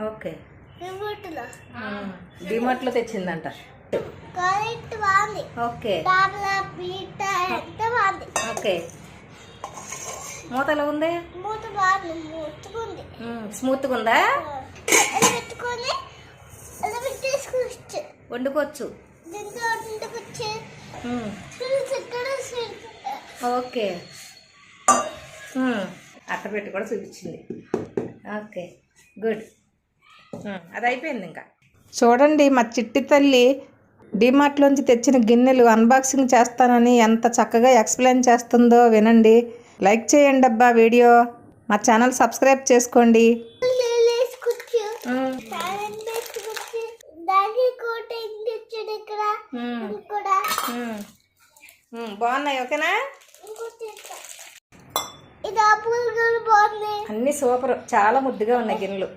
Okay. డిమార్ట్లో తెచ్చిందంట. Okay okay. మూతలో ఉంది, స్మూత్గా ఉందా? వండుకోవచ్చు. ఓకే. అట్ట పెట్టి కూడా చూపించింది. Okay good. అది అయిపోయింది. ఇంకా చూడండి, మా చిట్టి తల్లి డిమార్ట్లోంచి తెచ్చిన గిన్నెలు అన్బాక్సింగ్ చేస్తానని ఎంత చక్కగా ఎక్స్ప్లెయిన్ చేస్తుందో వినండి. లైక్ చేయండి అబ్బా వీడియో. మా ఛానల్ సబ్స్క్రైబ్ చేసుకోండి. బాగున్నాయి. ఓకేనా? అన్ని సూపర్, చాలా ముద్దుగా ఉన్నాయి గిన్నెలు.